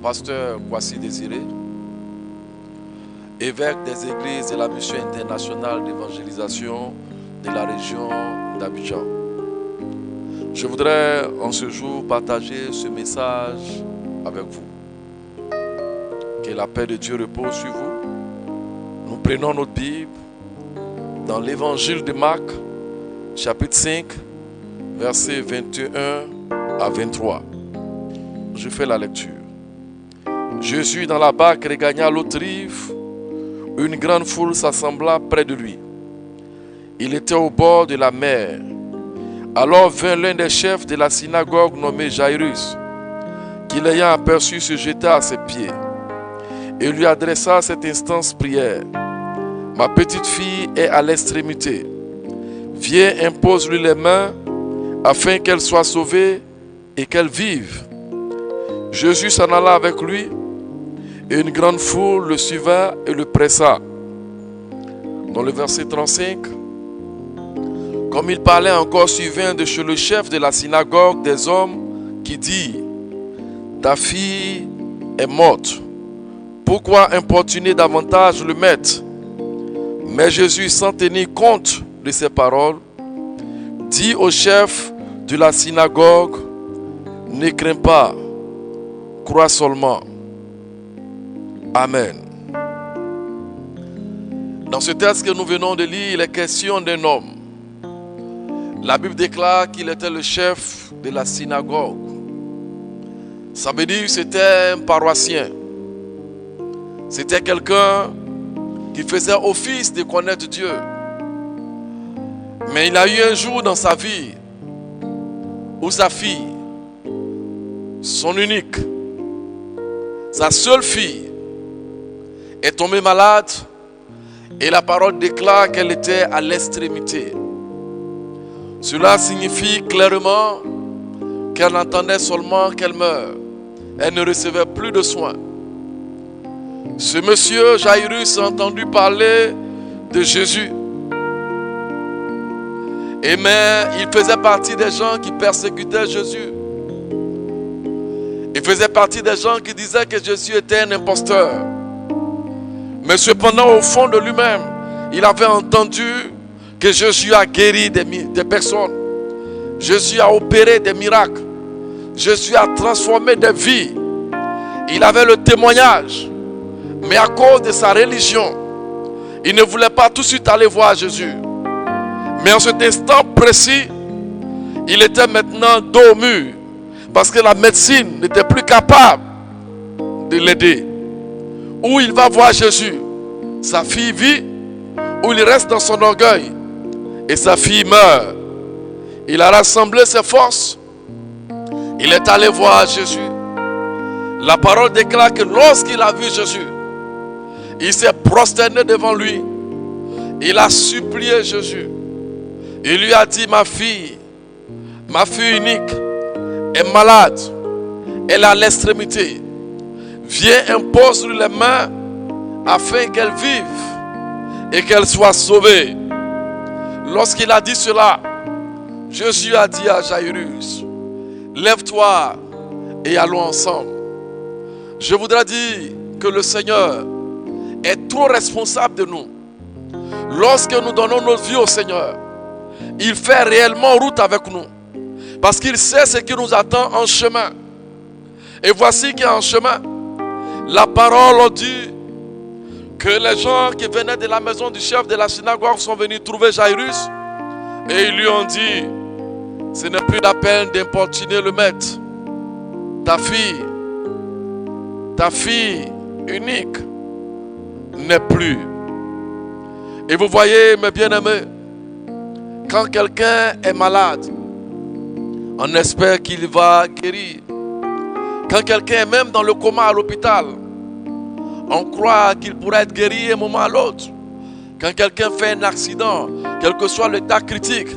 pasteur Kwasi Désiré, évêque des églises de la mission internationale d'évangélisation de la région d'Abidjan. Je voudrais en ce jour partager ce message avec vous. Que la paix de Dieu repose sur vous. Nous prenons notre Bible dans l'évangile de Marc, chapitre 5, versets 21 à 23. Je fais la lecture. Jésus dans la barque regagna l'autre rive. Une grande foule s'assembla près de lui. Il était au bord de la mer. Alors vint l'un des chefs de la synagogue nommé Jairus, qui l'ayant aperçu se jeta à ses pieds et lui adressa cette instance prière. Ma petite fille est à l'extrémité. Viens, impose-lui les mains afin qu'elle soit sauvée et qu'elle vive. Jésus s'en alla avec lui et une grande foule le suivit et le pressa. Dans le verset 35, comme il parlait encore, survint de chez le chef de la synagogue des hommes qui dit: ta fille est morte. Pourquoi importuner davantage le maître? Mais Jésus, sans tenir compte de ces paroles, dit au chef de la synagogue: ne crains pas, crois seulement. Amen. Dans ce texte que nous venons de lire, il est question d'un homme. La Bible déclare qu'il était le chef de la synagogue. Ça veut dire que c'était un paroissien. C'était quelqu'un qui faisait office de connaître Dieu. Mais il a eu un jour dans sa vie où sa fille, son unique, sa seule fille, est tombée malade et la parole déclare qu'elle était à l'extrémité. Cela signifie clairement qu'elle entendait seulement qu'elle meurt. Elle ne recevait plus de soins. Ce monsieur Jairus a entendu parler de Jésus. Mais il faisait partie des gens qui persécutaient Jésus. Il faisait partie des gens qui disaient que Jésus était un imposteur. Mais cependant, au fond de lui-même, il avait entendu que Jésus a guéri des personnes. Jésus a opéré des miracles. Jésus a transformé des vies. Il avait le témoignage. Mais à cause de sa religion, il ne voulait pas tout de suite aller voir Jésus. Mais en cet instant précis, il était maintenant dos au mur. Parce que la médecine n'était plus capable de l'aider. Où il va voir Jésus, sa fille vit, ou il reste dans son orgueil et sa fille meurt. Il a rassemblé ses forces. Il est allé voir Jésus. La parole déclare que lorsqu'il a vu Jésus, il s'est prosterné devant lui. Il a supplié Jésus. Il lui a dit: ma fille unique est malade. Elle est à l'extrémité. Viens, impose-lui les mains afin qu'elle vive et qu'elle soit sauvée. Lorsqu'il a dit cela, Jésus a dit à Jairus: lève-toi et allons ensemble. Je voudrais dire que le Seigneur est trop responsable de nous. Lorsque nous donnons notre vie au Seigneur, il fait réellement route avec nous. Parce qu'il sait ce qui nous attend en chemin. Et voici qu'en chemin, la parole dit que les gens qui venaient de la maison du chef de la synagogue sont venus trouver Jairus et ils lui ont dit: ce n'est plus la peine d'importuner le maître. Ta fille unique n'est plus. Et vous voyez, mes bien-aimés, quand quelqu'un est malade, on espère qu'il va guérir. Quand quelqu'un est même dans le coma à l'hôpital, on croit qu'il pourrait être guéri un moment à l'autre. Quand quelqu'un fait un accident, quel que soit l'état critique,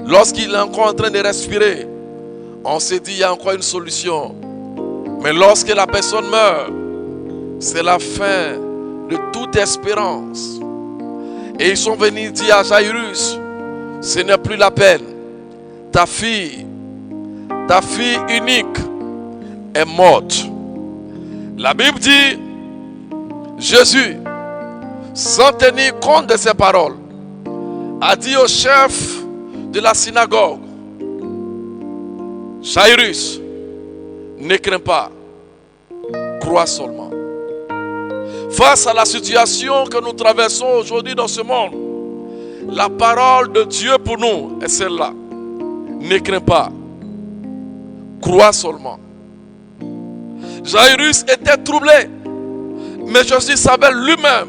lorsqu'il est encore en train de respirer, on se dit: il y a encore une solution. Mais lorsque la personne meurt, c'est la fin de toute espérance. Et ils sont venus dire à Jairus: ce n'est plus la peine. Ta fille unique est morte. La Bible dit, Jésus, sans tenir compte de ses paroles, a dit au chef de la synagogue, Jairus, ne crains pas, crois seulement. Face à la situation que nous traversons aujourd'hui dans ce monde, la parole de Dieu pour nous est celle-là. Ne crains pas, crois seulement. Jairus était troublé, mais Jésus savait lui-même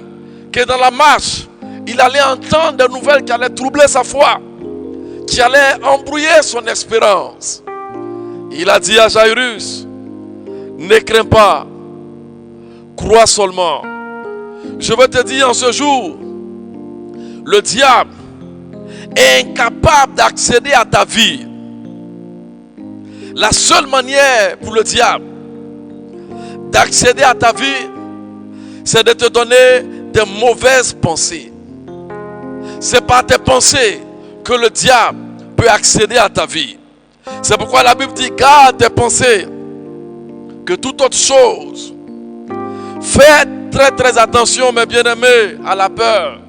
que dans la marche, il allait entendre des nouvelles qui allaient troubler sa foi, qui allaient embrouiller son espérance. Il a dit à Jairus, ne crains pas, crois seulement. Je veux te dire en ce jour, le diable est incapable d'accéder à ta vie. La seule manière pour le diable d'accéder à ta vie, c'est de te donner de mauvaises pensées. C'est par tes pensées que le diable peut accéder à ta vie. C'est pourquoi la Bible dit, garde tes pensées que toute autre chose. Fais très très attention, mes bien-aimés, à la peur.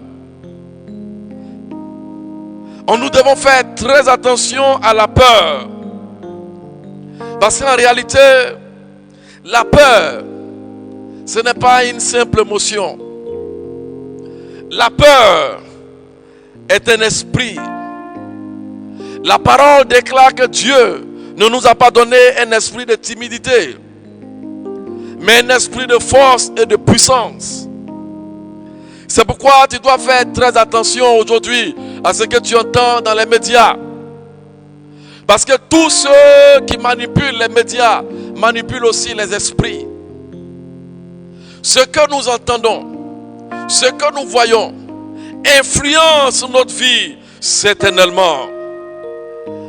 Nous devons faire très attention à la peur. Parce qu'en réalité, la peur, ce n'est pas une simple émotion. La peur est un esprit. La parole déclare que Dieu ne nous a pas donné un esprit de timidité, mais un esprit de force et de puissance. C'est pourquoi tu dois faire très attention aujourd'hui à ce que tu entends dans les médias. Parce que tous ceux qui manipulent les médias manipulent aussi les esprits. Ce que nous entendons, ce que nous voyons, influence notre vie certainement.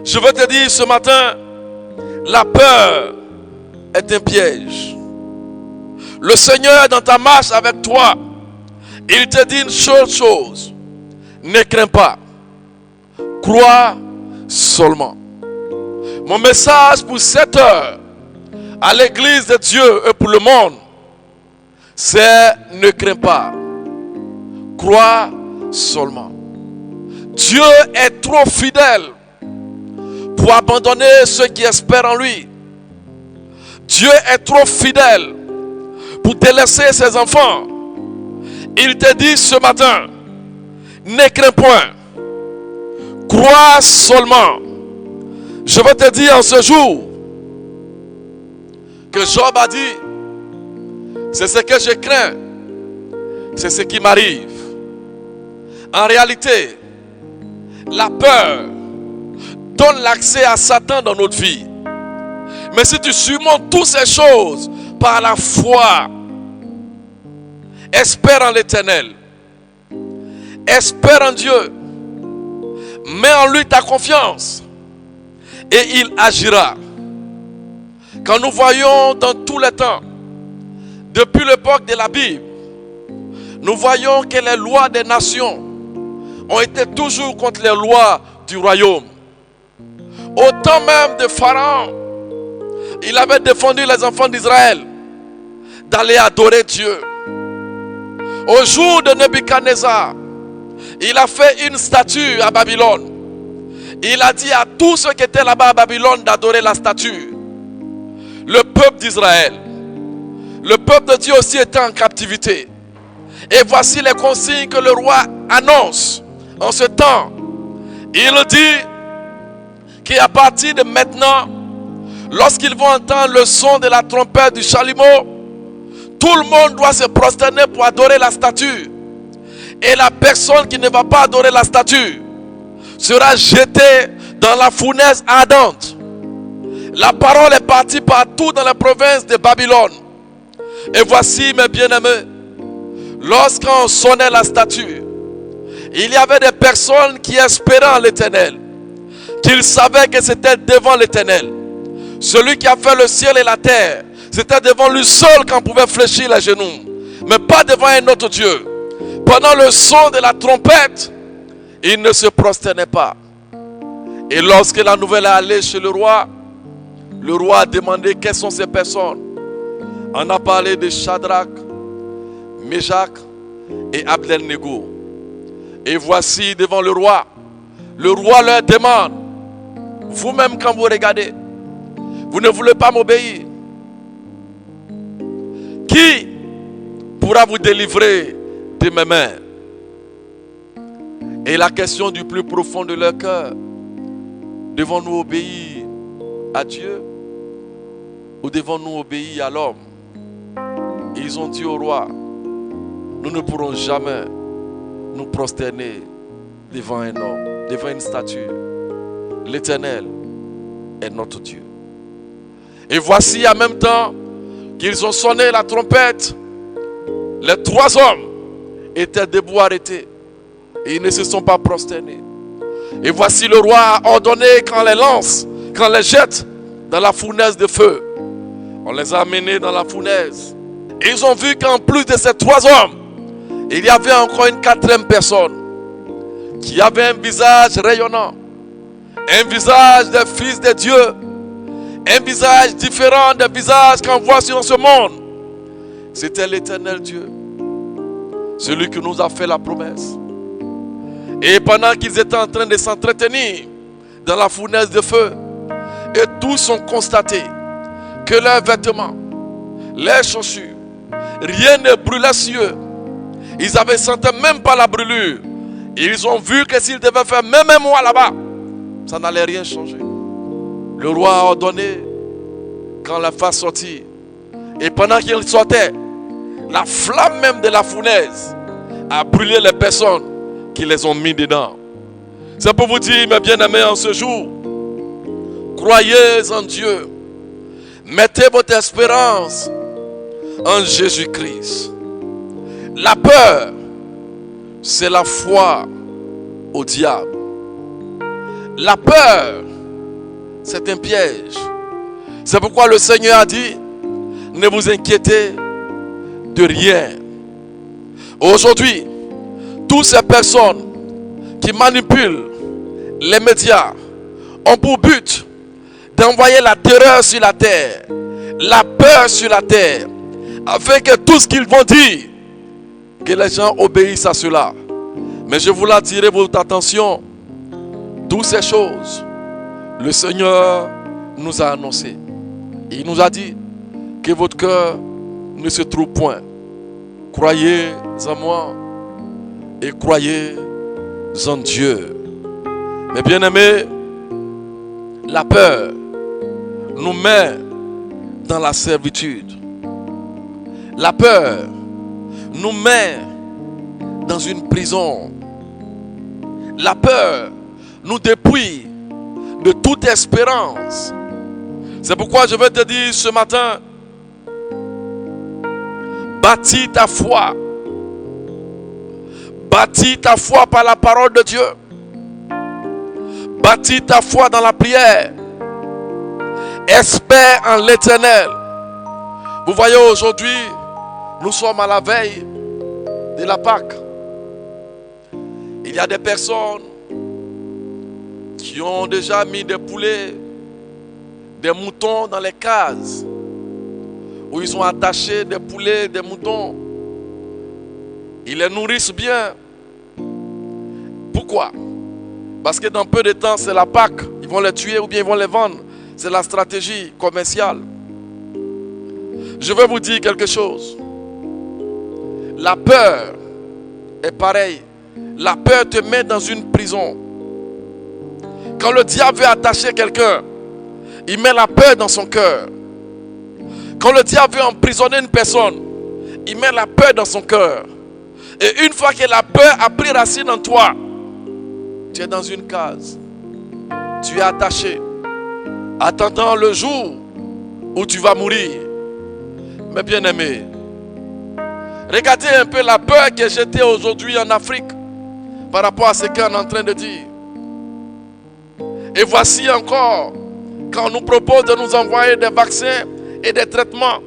Je veux te dire ce matin, la peur est un piège. Le Seigneur dans ta marche avec toi, il te dit une seule chose, ne crains pas, crois seulement. Mon message pour cette heure à l'église de Dieu et pour le monde, c'est ne crains pas, crois seulement. Dieu est trop fidèle pour abandonner ceux qui espèrent en lui. Dieu est trop fidèle pour délaisser ses enfants. Il te dit ce matin, ne crains point, crois seulement. Je veux te dire en ce jour que Job a dit, c'est ce que je crains, c'est ce qui m'arrive. En réalité, la peur donne l'accès à Satan dans notre vie. Mais si tu surmontes toutes ces choses par la foi, espère en l'Éternel, espère en Dieu, mets en lui ta confiance et il agira. Quand nous voyons dans tous les temps, depuis l'époque de la Bible, nous voyons que les lois des nations ont été toujours contre les lois du royaume. Au temps même de Pharaon, il avait défendu les enfants d'Israël d'aller adorer Dieu. Au jour de Nebuchadnezzar, il a fait une statue à Babylone. Il a dit à tous ceux qui étaient là-bas à Babylone d'adorer la statue. Le peuple d'Israël, le peuple de Dieu aussi était en captivité. Et voici les consignes que le roi annonce en ce temps. Il dit qu'à partir de maintenant, lorsqu'ils vont entendre le son de la trompette du chalumeau, tout le monde doit se prosterner pour adorer la statue. Et la personne qui ne va pas adorer la statue sera jetée dans la fournaise ardente. La parole est partie partout dans la province de Babylone. Et voici, mes bien-aimés, lorsqu'on sonnait la statue, il y avait des personnes qui espéraient en l'Éternel, qu'ils savaient que c'était devant l'Éternel. Celui qui a fait le ciel et la terre, c'était devant lui seul qu'on pouvait fléchir les genoux, mais pas devant un autre Dieu. Pendant le son de la trompette, il ne se prosternait pas. Et lorsque la nouvelle est allée chez le roi a demandé quelles sont ces personnes. On a parlé de Shadrach, Meshach et Abednego. Et voici devant le roi leur demande, vous-même quand vous regardez, vous ne voulez pas m'obéir. Qui pourra vous délivrer de mes mains? Et la question du plus profond de leur cœur, devons-nous obéir à Dieu ou devons-nous obéir à l'homme? Ils ont dit au roi, nous ne pourrons jamais nous prosterner devant un homme, devant une statue. L'Éternel est notre Dieu. Et voici en même temps qu'ils ont sonné la trompette, les 3 hommes étaient debout arrêtés et ils ne se sont pas prosternés. Et voici le roi a ordonné qu'on les lance, qu'on les jette dans la fournaise de feu. On les a amenés dans la fournaise. Et ils ont vu qu'en plus de ces 3 hommes, il y avait encore une 4e personne qui avait un visage rayonnant, un visage de fils de Dieu, un visage différent des visages qu'on voit sur ce monde. C'était l'Éternel Dieu, celui qui nous a fait la promesse. Et pendant qu'ils étaient en train de s'entretenir dans la fournaise de feu, et tous ont constaté que leurs vêtements, leurs chaussures, rien ne brûlait sur eux. Ils n'avaient senti même pas la brûlure. Ils ont vu que s'ils devaient faire même un mois là-bas, ça n'allait rien changer. Le roi a ordonné qu'on la fasse sortir. Et pendant qu'il sortait, la flamme même de la fournaise a brûlé les personnes qui les ont mis dedans. C'est pour vous dire, mes bien-aimés, en ce jour, croyez en Dieu. Mettez votre espérance en Jésus-Christ. La peur, c'est la foi au diable. La peur, c'est un piège. C'est pourquoi le Seigneur a dit, ne vous inquiétez de rien. Aujourd'hui, toutes ces personnes qui manipulent les médias ont pour but d'envoyer la terreur sur la terre, la peur sur la terre, afin que tout ce qu'ils vont dire, que les gens obéissent à cela. Mais je voulais attirer votre attention. Toutes ces choses, le Seigneur nous a annoncé. Il nous a dit que votre cœur ne se trouve point. Croyez en moi et croyez en Dieu. Mais bien aimés, la peur nous met dans la servitude. La peur nous met dans une prison. La peur nous dépouille de toute espérance. C'est pourquoi je vais te dire ce matin, bâtis ta foi. Bâtis ta foi par la parole de Dieu. Bâtis ta foi dans la prière. Espère en l'Éternel. Vous voyez, aujourd'hui, nous sommes à la veille de la Pâque. Il y a des personnes qui ont déjà mis des poulets, des moutons dans les cases, où ils ont attaché des poulets, des moutons. Ils les nourrissent bien. Pourquoi? Parce que dans peu de temps, c'est la Pâque. Ils vont les tuer ou bien ils vont les vendre. C'est la stratégie commerciale. Je vais vous dire quelque chose. La peur est pareille. La peur te met dans une prison. Quand le diable veut attacher quelqu'un, il met la peur dans son cœur. Quand le diable veut emprisonner une personne, il met la peur dans son cœur. Et une fois que la peur a pris racine en toi, tu es dans une case. Tu es attaché, attendant le jour où tu vas mourir. Mes bien-aimés, regardez un peu la peur qui est jetée aujourd'hui en Afrique par rapport à ce qu'on est en train de dire. Et voici encore, quand on nous propose de nous envoyer des vaccins et des traitements,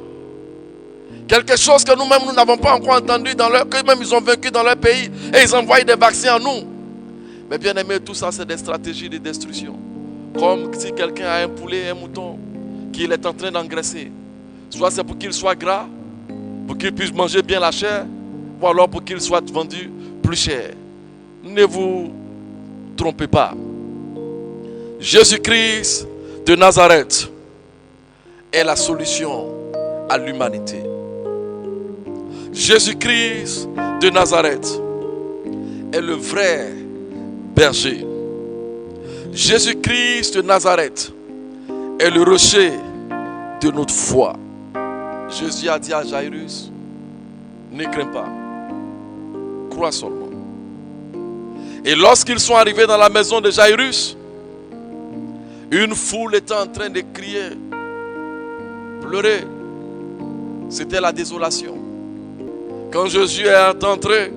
quelque chose que nous-mêmes nous n'avons pas encore entendu, qu'eux-mêmes ils ont vaincu dans leur pays, et ils envoient des vaccins à nous. Mais bien aimé, tout ça c'est des stratégies de destruction. Comme si quelqu'un a un poulet, un mouton, qu'il est en train d'engraisser. Soit c'est pour qu'il soit gras, pour qu'il puisse manger bien la chair, ou alors pour qu'il soit vendu plus cher. Ne vous trompez pas. Jésus-Christ de Nazareth est la solution à l'humanité. Jésus-Christ de Nazareth est le vrai berger. Jésus-Christ de Nazareth est le rocher de notre foi. Jésus a dit à Jairus, ne crains pas, crois seulement. Et lorsqu'ils sont arrivés dans la maison de Jairus, une foule était en train de crier, pleurer. C'était la désolation. Quand Jésus est entré,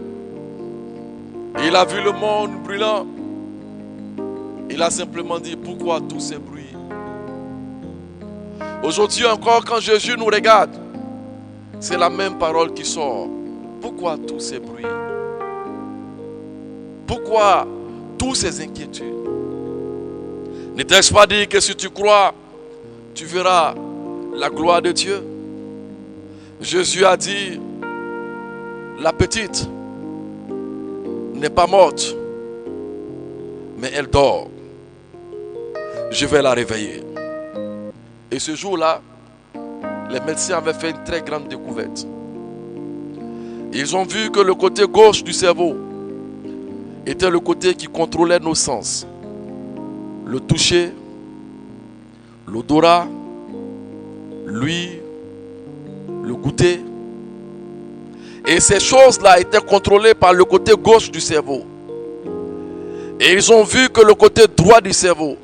il a vu le monde brûlant. Il a simplement dit, pourquoi tous ces bruits? Aujourd'hui encore, quand Jésus nous regarde, c'est la même parole qui sort. Pourquoi tous ces bruits? Pourquoi toutes ces inquiétudes? N'était-ce pas dit que si tu crois, tu verras la gloire de Dieu? Jésus a dit, la petite n'est pas morte, mais elle dort. Je vais la réveiller. Et ce jour-là, les médecins avaient fait une très grande découverte. Ils ont vu que le côté gauche du cerveau était le côté qui contrôlait nos sens. Le toucher, l'odorat, l'ouïe, le goûter. Et ces choses-là étaient contrôlées par le côté gauche du cerveau. Et ils ont vu que le côté droit du cerveau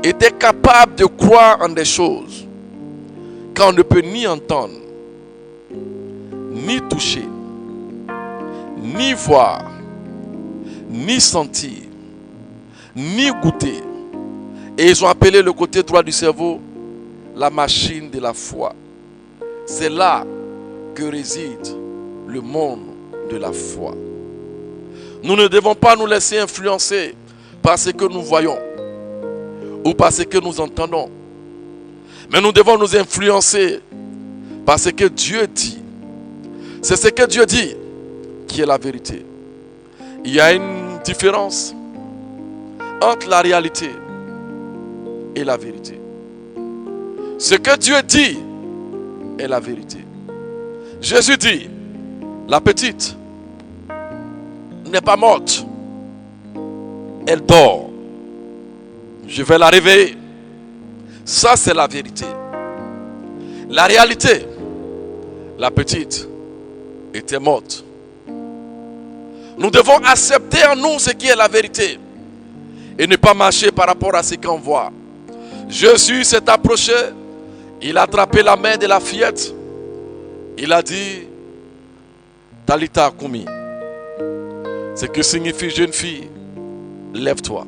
était capable de croire en des choses qu'on ne peut ni entendre, ni toucher, ni voir, ni sentir, ni goûter. Et ils ont appelé le côté droit du cerveau la machine de la foi. C'est là que réside le monde de la foi. Nous ne devons pas nous laisser influencer par ce que nous voyons ou par ce que nous entendons. Mais nous devons nous influencer par ce que Dieu dit. C'est ce que Dieu dit qui est la vérité. Il y a une différence entre la réalité et la vérité. Ce que Dieu dit est la vérité. Jésus dit, la petite n'est pas morte, elle dort. Je vais la réveiller. Ça, c'est la vérité. La réalité, la petite était morte. Nous devons accepter en nous ce qui est la vérité et ne pas marcher par rapport à ce qu'on voit. Jésus s'est approché, il a attrapé la main de la fillette, il a dit, Talita Koumi, ce que signifie jeune fille, lève-toi.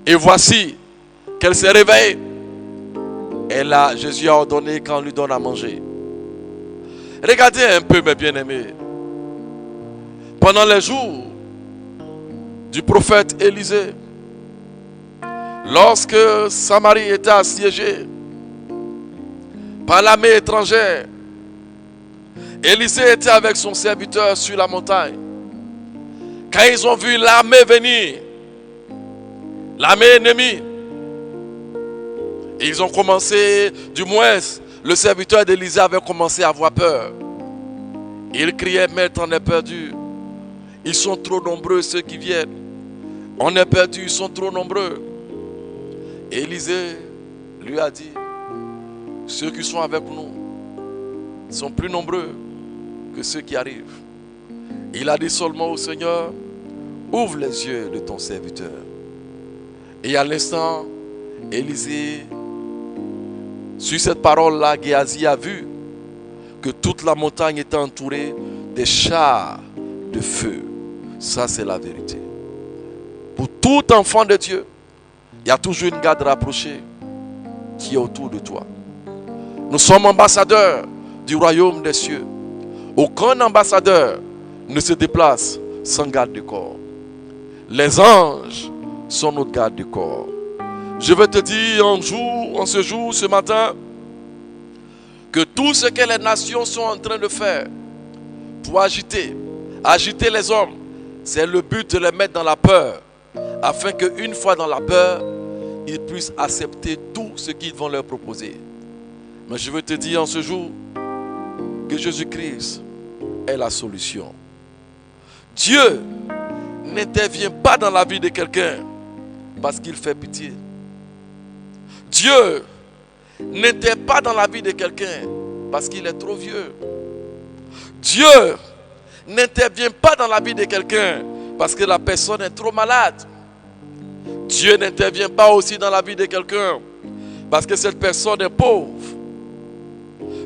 Et voici qu'elle s'est réveillée. Et là, Jésus a ordonné qu'on lui donne à manger. Regardez un peu, mes bien-aimés. Pendant les jours du prophète Élisée, lorsque Samarie était assiégée par l'armée étrangère, Élisée était avec son serviteur sur la montagne. Quand ils ont vu l'armée venir, l'armée ennemie, ils ont commencé, du moins le serviteur d'Élisée avait commencé à avoir peur. Il criait, maître, on est perdu. Ils sont trop nombreux ceux qui viennent. On est perdu, ils sont trop nombreux. Élisée lui a dit, ceux qui sont avec nous sont plus nombreux que ceux qui arrivent. Il a dit seulement au Seigneur, ouvre les yeux de ton serviteur. Et à l'instant, Élisée, sur cette parole-là, Géasi a vu que toute la montagne était entourée des chars de feu. Ça, c'est la vérité. Pour tout enfant de Dieu, il y a toujours une garde rapprochée qui est autour de toi. Nous sommes ambassadeurs du royaume des cieux. Aucun ambassadeur ne se déplace sans garde du corps. Les anges sont notre garde du corps. Je vais te dire en ce jour, ce matin, que tout ce que les nations sont en train de faire pour agiter les hommes, c'est le but de les mettre dans la peur, afin qu'une fois dans la peur, ils puissent accepter tout ce qu'ils vont leur proposer. Mais je veux te dire en ce jour que Jésus-Christ est la solution. Dieu n'intervient pas dans la vie de quelqu'un parce qu'il fait pitié. Dieu n'intervient pas dans la vie de quelqu'un parce qu'il est trop vieux. Dieu n'intervient pas dans la vie de quelqu'un parce que la personne est trop malade. Dieu n'intervient pas aussi dans la vie de quelqu'un parce que cette personne est pauvre.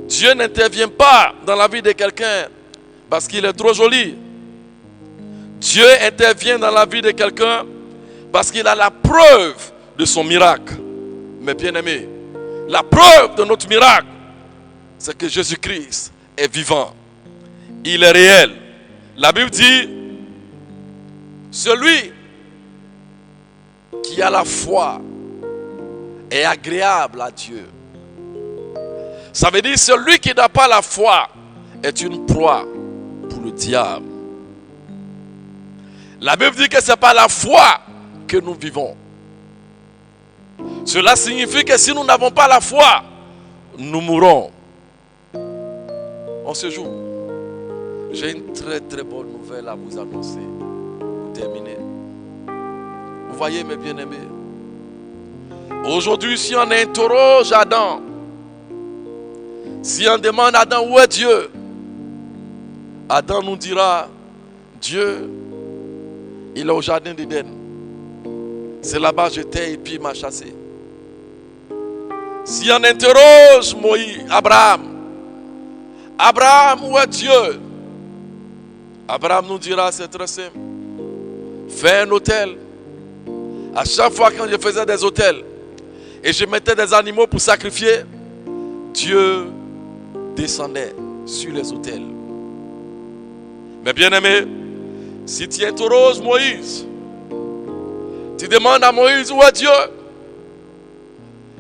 Dieu n'intervient pas dans la vie de quelqu'un parce qu'il est trop joli. Dieu intervient dans la vie de quelqu'un parce qu'il a la preuve de son miracle. Mes bien-aimés, la preuve de notre miracle, c'est que Jésus-Christ est vivant. Il est réel. La Bible dit, celui qui a la foi est agréable à Dieu. Ça veut dire celui qui n'a pas la foi est une proie pour le diable. La Bible dit que ce n'est pas la foi que nous vivons. Cela signifie que si nous n'avons pas la foi, nous mourrons. En ce jour, j'ai une très très bonne nouvelle à vous annoncer. Pour terminer. Vous voyez mes bien-aimés, aujourd'hui si on interroge Adam, si on demande à Adam où est Dieu, Adam nous dira, Dieu, il est au jardin d'Éden. C'est là-bas que j'étais et puis il m'a chassé. Si on interroge Abraham, où est Dieu? Abraham nous dira, c'est très simple. Fais un autel. À chaque fois quand je faisais des autels et je mettais des animaux pour sacrifier, Dieu descendait sur les autels. Mais bien aimé, si tu interroges Moïse, tu demandes à Moïse où est Dieu,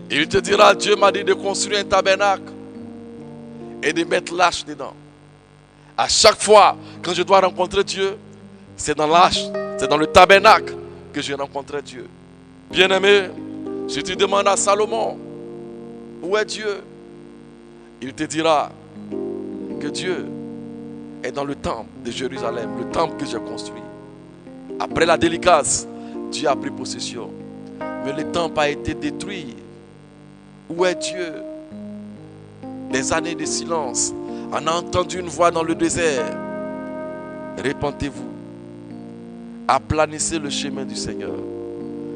il te dira, Dieu m'a dit de construire un tabernacle et de mettre l'arche dedans. À chaque fois quand je dois rencontrer Dieu, c'est dans l'arche, c'est dans le tabernacle que je rencontrerai Dieu. Bien aimé, si tu demandes à Salomon où est Dieu, il te dira que Dieu est dans le temple de Jérusalem, le temple que j'ai construit. Après la délicace, Dieu a pris possession. Mais le temple a été détruit. Où est Dieu? Des années de silence. On a entendu une voix dans le désert. Répentez-vous. Aplanissez le chemin du Seigneur.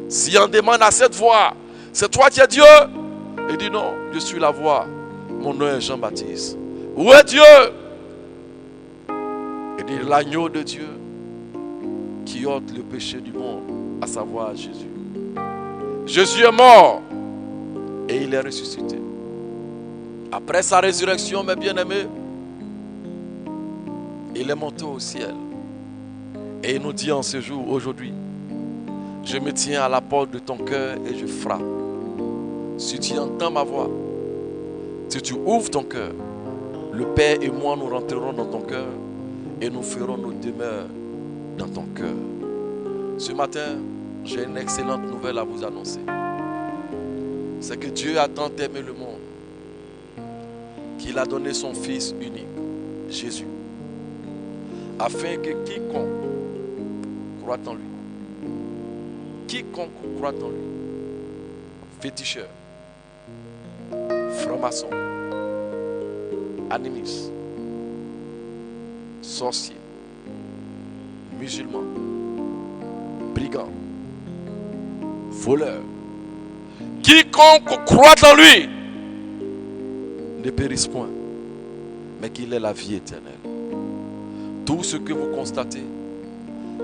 Si on demande à cette voix, c'est toi qui es Dieu? Il dit non, je suis la voix. Mon nom est Jean-Baptiste. Où est Dieu? Il dit l'agneau de Dieu qui ôte le péché du monde, à savoir Jésus. Jésus est mort et il est ressuscité. Après sa résurrection, mes bien-aimés, il est monté au ciel. Et il nous dit en ce jour, aujourd'hui, je me tiens à la porte de ton cœur et je frappe. Si tu entends ma voix, si tu ouvres ton cœur, le Père et moi nous rentrerons dans ton cœur et nous ferons nos demeures dans ton cœur. Ce matin, j'ai une excellente nouvelle à vous annoncer. C'est que Dieu a tant aimé le monde qu'il a donné son Fils unique, Jésus, afin que quiconque croit en lui, féticheur, franc-maçon, animiste, sorcier, musulman, brigand, voleur, quiconque croit en lui ne périsse point, mais qu'il ait la vie éternelle. Tout ce que vous constatez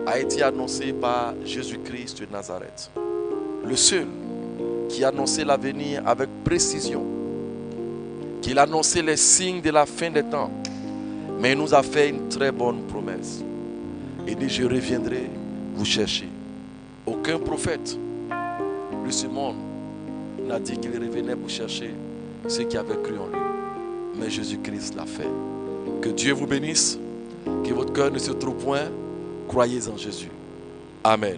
a été annoncé par Jésus-Christ de Nazareth, le seul qui annonçait l'avenir avec précision, qui annonçait les signes de la fin des temps, mais il nous a fait une très bonne promesse. Il dit, je reviendrai vous chercher. Aucun prophète de ce monde n'a dit qu'il revenait vous chercher ceux qui avaient cru en lui. mais Jésus-Christ l'a fait. Que Dieu vous bénisse, que votre cœur ne se trouve point. Croyez en Jésus. Amen.